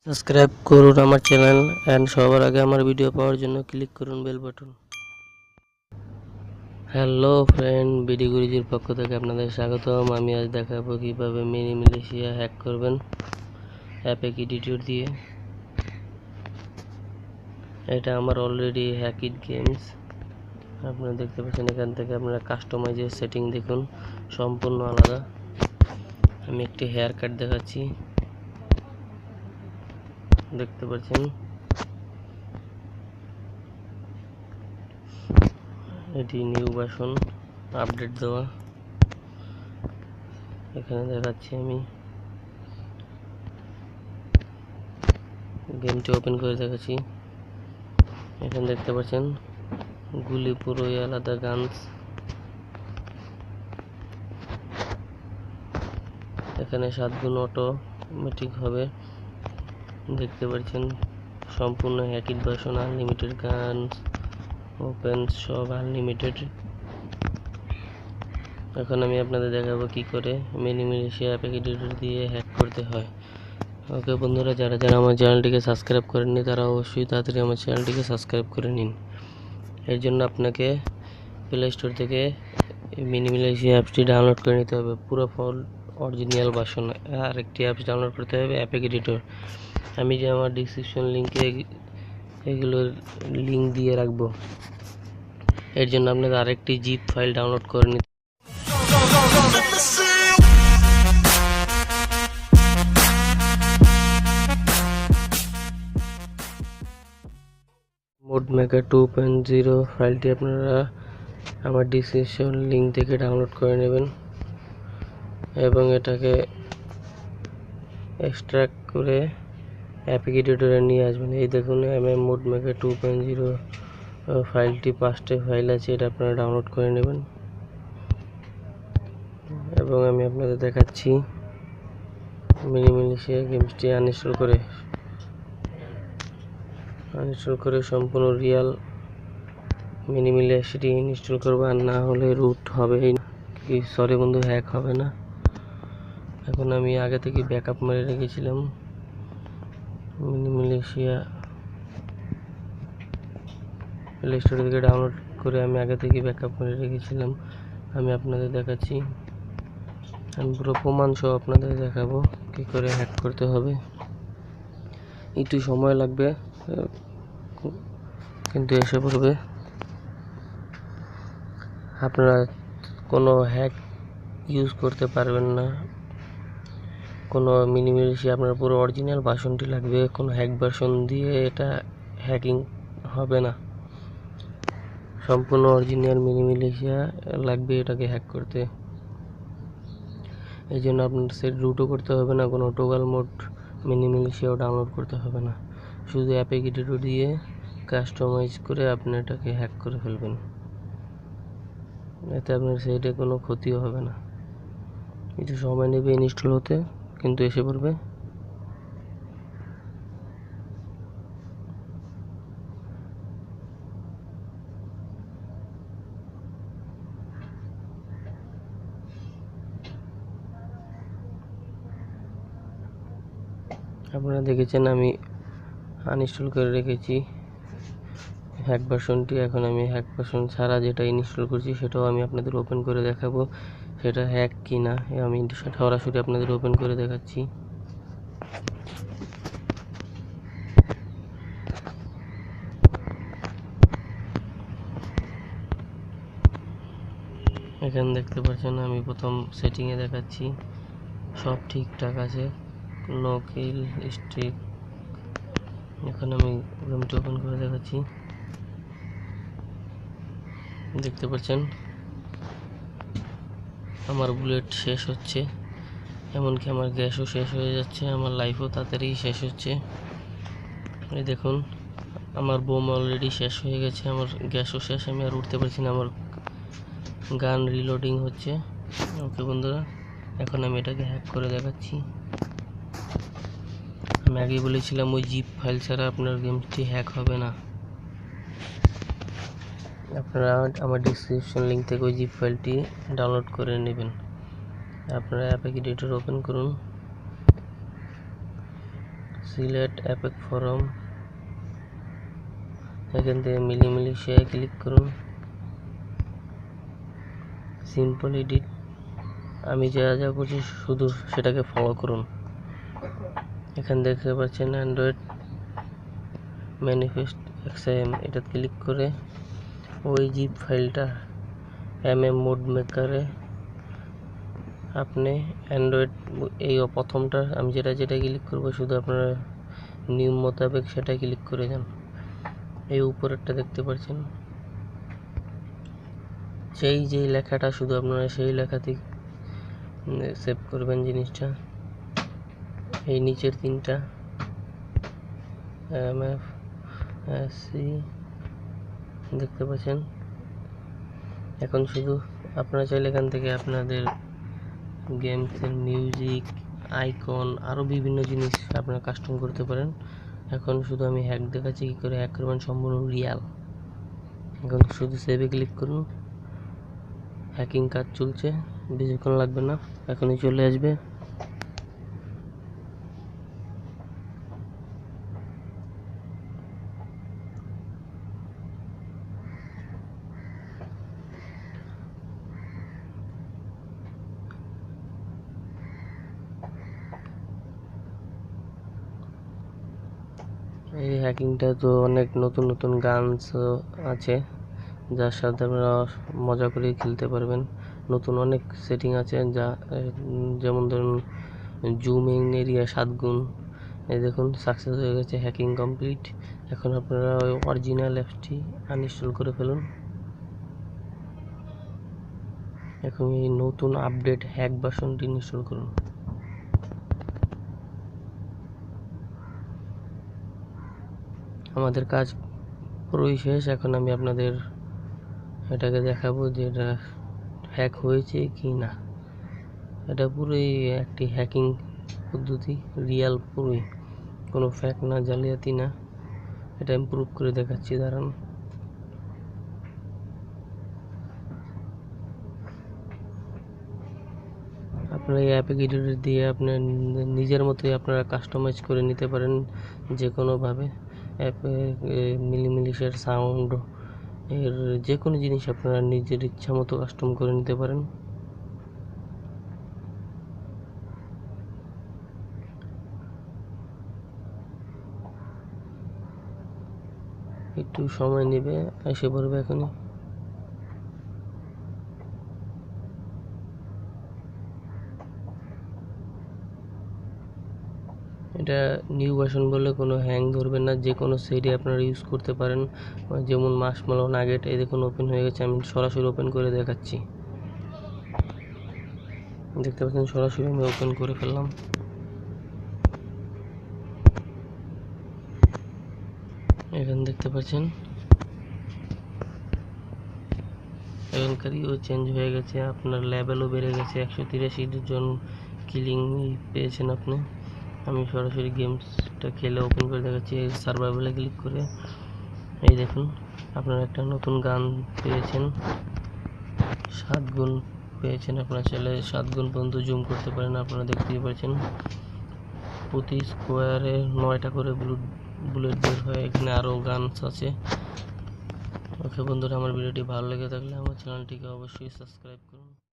Subscribe করুন আমার channel and সবার আগে আমার ভিডিও পাওয়ার জন্য ক্লিক করুন bell button. Hello friend, BD গুরুজির পক্ষ থেকে আপনাদের স্বাগতম। আমি আজ দেখাবো কিভাবে মিনি মিলিশিয়া হ্যাক করবেন অ্যাপেক এডিটর দিয়ে। এটা আমার অলরেডি হ্যাকিড গেমস। আপনারা দেখতে পাচ্ছেন, এখান থেকে আপনারা কাস্টমাইজের সেটিং দেখুন, সম্পূর্ণ আলাদা। আমি একটি হেয়ার কাট দেখাচ্ছি, দেখতে পাচ্ছেন। এটি নিউ ভার্সন আপডেট দেওয়া। এখানে দেখাচ্ছি, আমি গেমটি ওপেন করে দেখাচ্ছি। এখানে দেখতে পাচ্ছেন গুলি পুরোই আলাদা গানস। এখানে 7 গুণ অটোমেটিক হবে, দেখতে পাচ্ছেন। সম্পূর্ণ হ্যাকিড ভার্সন, আনলিমিটেড গানস, ওপেন সব আনলিমিটেড। এখন আমি আপনাদের দেখাবো কি করে মিনি মিলিশিয়া অ্যাপেক এডিটর দিয়ে হ্যাক করতে হয়। ওকে বন্ধুরা, যারা যারা আমার চ্যানেলটিকে সাবস্ক্রাইব করেননি তারা অবশ্যই তাড়াতাড়ি আমার চ্যানেলটিকে সাবস্ক্রাইব করে নিন। এর জন্য আপনাকে প্লে স্টোর থেকে মিনি মিলিশিয়া অ্যাপসটি ডাউনলোড করে নিতে হবে, পুরো ফুল অরিজিনাল ভার্সন। আর একটি অ্যাপস ডাউনলোড করতে হবে অ্যাপেক এডিটর। আমি যে আমার ডিসক্রিপশন লিঙ্কে এগুলোর লিঙ্ক দিয়ে রাখবো। এর জন্য আপনাদের আরেকটি জিপ ফাইল ডাউনলোড করে নিতে মোড মেকার 2.0 ফাইলটি আপনারা আমার ডিসক্রিপশন লিঙ্ক থেকে ডাউনলোড করে নেবেন এবং এটাকে এক্সট্রাক্ট করে অ্যাপেক এডিটরে নিয়ে আসবেন। এই দেখুন, মোড মেকার 2.0 ফাইলটি 5টি ফাইল আছে, এটা আপনারা ডাউনলোড করে নেবেন। এবং আমি আপনাদের দেখাচ্ছি মিনি মিলিশিয়া গেমসটি আনইনস্টল করে সম্পূর্ণ রিয়াল মিনি মিলিশিয়াটি ইনস্টল করবো, আর না হলে রুট হবে কি, সরি বন্ধু, হ্যাক হবে না। এখন আমি আগে থেকে ব্যাকআপ মেরে রেখেছিলাম মিনি মিলিশিয়া, প্লে স্টোর থেকে ডাউনলোড করে আমি আগে থেকে ব্যাকআপ মেরে রেখেছিলাম। আমি আপনাদের দেখাচ্ছি, আমি পুরো প্রমাণ সহ আপনাদের দেখাবো কী করে হ্যাক করতে হবে। একটু সময় লাগবে কিন্তু এসে পড়বে। আপনারা কোনো হ্যাক ইউজ করতে পারবেন না, কোনো মিনি মিলিশিয়া, আপনার পুরো অরিজিনাল ভার্সনটি লাগবে। কোনো হ্যাক ভার্সন দিয়ে এটা হ্যাকিং হবে না, সম্পূর্ণ অরিজিনাল মিনি মিলিশিয়া লাগবে এটাকে হ্যাক করতে। এই জন্য আপনার সেট রুটও করতে হবে না, কোনো টোগল মোড মিনি মিলিশিয়াও ডাউনলোড করতে হবে না। শুধু অ্যাপেক এডিটর দিয়ে কাস্টমাইজ করে আপনি এটাকে হ্যাক করে ফেলবেন। এতে আপনার সেটে কোনো ক্ষতিও হবে না। একটু সময় নেবে ইনস্টল হতে, কিন্তু এসে পড়বে। আপনারা দেখেছেন আমি আনইনস্টল করে রেখেছি হ্যাক ভার্সনটি। এখন আমি হ্যাক ভার্সন ছাড়া যেটা ইনস্টল করছি সেটাও আমি আপনাদের ওপেন করে দেখাবো, সেটা হ্যাক কি না। আমি সরাসরি আপনাদের ওপেন করে দেখাচ্ছি। এখানে দেখতে পাচ্ছেন, আমি প্রথম সেটিংয়ে দেখাচ্ছি, সব ঠিকঠাক আছে, নো কিল স্ট্রিক। এখন আমি গেমটি ওপেন করে দেখাচ্ছি, দেখতে পাচ্ছেন আমার বুলেট শেষ হচ্ছে, এমনকি আমার গ্যাসও শেষ হয়ে যাচ্ছে, আমার লাইফও তাড়াতাড়ি শেষ হচ্ছে। এই দেখুন, আমার বোম অলরেডি শেষ হয়ে গেছে, আমার গ্যাসও শেষ, আমি আর উঠতে পারছি না, আমার গান রিলোডিং হচ্ছে। ওকে বন্ধুরা, এখন আমি এটাকে হ্যাক করে দেখাচ্ছি। আমি আগেই বলেছিলাম ওই জিপ ফাইল ছাড়া আপনার গেমটি হ্যাক হবে না। আপনারা আমার ডিসক্রিপশন লিঙ্ক থেকে ওই জিপ ফাইলটি ডাউনলোড করে নেবেন। আপনারা অ্যাপেক এডিটর ওপেন করুন, সিলেক্ট অ্যাপেক ফরম, এখান থেকে মিলিমিলিশিয়ায় ক্লিক করুন। সিম্পল এডিট, আমি যা যা করছি শুধু সেটাকে ফলো করুন। এখানে দেখতে পাচ্ছেন অ্যান্ড্রয়েড ম্যানিফেস্ট XIM, এটা ক্লিক করে ওই জিপ ফাইলটা মোড মেকারে আপনি অ্যান্ড্রয়েড এই প্রথমটা আমি যেটা ক্লিক করব শুধু আপনারা নিয়ম মোতাবেক সেটা ক্লিক করে যান। এই উপরেরটা দেখতে পাচ্ছেন, যেই লেখাটা শুধু আপনারা সেই লেখাতেই সেভ করবেন জিনিসটা। এই নিচের তিনটা MFC দেখতে পাচ্ছেন। এখন শুধু আপনারা চাইলে এখান থেকে আপনাদের গেমসের মিউজিক, আইকন, আরও বিভিন্ন জিনিস আপনারা কাস্টম করতে পারেন। এখন শুধু আমি হ্যাক দেখাচ্ছি কী করে হ্যাক করবেন, সম্পূর্ণ রিয়াল। এখন শুধু সেভে ক্লিক করুন। হ্যাকিং কাজ চলছে, বেশিক্ষণ লাগবে না, এখনই চলে আসবে। এই হ্যাকিংটা তো অনেক নতুন নতুন গানস আছে, যার সাথে আপনারা মজা করে খেলতে পারবেন। নতুন অনেক সেটিং আছে, যা যেমন ধরুন জুমিং এরিয়া 7 গুণ। এই দেখুন সাকসেস হয়ে গেছে, হ্যাকিং কমপ্লিট। এখন আপনারা ওই অরিজিনাল অ্যাপসটি আনইনস্টল করে ফেলুন। এখন এই নতুন আপডেট হ্যাক ভার্সনটি ইনস্টল করুন। আমাদের কাজ পুরোই শেষ। এখন আমি আপনাদের এটাকে দেখাবো যে এটা হ্যাক হয়েছে কি না। এটা পুরোই একটি হ্যাকিং পদ্ধতি, রিয়াল, পুরোই কোনো ফ্যাক না, জালিয়াতি না। এটা আমি প্রুফ করে দেখাচ্ছি, দাঁড়ান। আপনারা এই অ্যাপে এডিটর দিয়ে আপনার নিজের মতোই আপনারা কাস্টমাইজ করে নিতে পারেন যে কোনোভাবে। অ্যাপে মিলিমিলিশের সাউন্ড, এর যে কোনো জিনিস আপনারা নিজের ইচ্ছা মতো কাস্টম করে নিতে পারেন। একটু সময় নেবে, এসে পড়বে এখনই। এটা নিউ ভার্সন বলে কোনো হ্যাং ধরবে না, যে কোনো সেটে আপনারা ইউজ করতে পারেন। যেমন মার্শম্যালো নাগেট, এই দেখুন ওপেন হয়ে গেছে। আমি সরাসরি ওপেন করে দেখাচ্ছি, দেখতে পাচ্ছেন সরাসরি আমি ওপেন করে ফেললাম। এখানে দেখতে পাচ্ছেন এখানকারও চেঞ্জ হয়ে গেছে, আপনার লেভেলও বেড়ে গেছে। 183 জন কিলিং পেয়েছেন আপনি। আমি সরাসরি গেমসটা খেলে ওপেন করে দেখাচ্ছি। সার্ভাইভালে ক্লিক করে এই দেখুন আপনারা একটা নতুন গান পেয়েছেন, 7 গুণ পেয়েছেন। আপনারা চাইলে 7 গুণ পর্যন্ত জুম করতে পারেন। আপনারা দেখতেই পাচ্ছেন প্রতি স্কোয়ারে 9টা করে বুলেট বের হয়। এখানে আরও গানস আছে। ওকে বন্ধুরা, আমার ভিডিওটি ভালো লেগে থাকলে আমার চ্যানেলটিকে অবশ্যই সাবস্ক্রাইব করুন।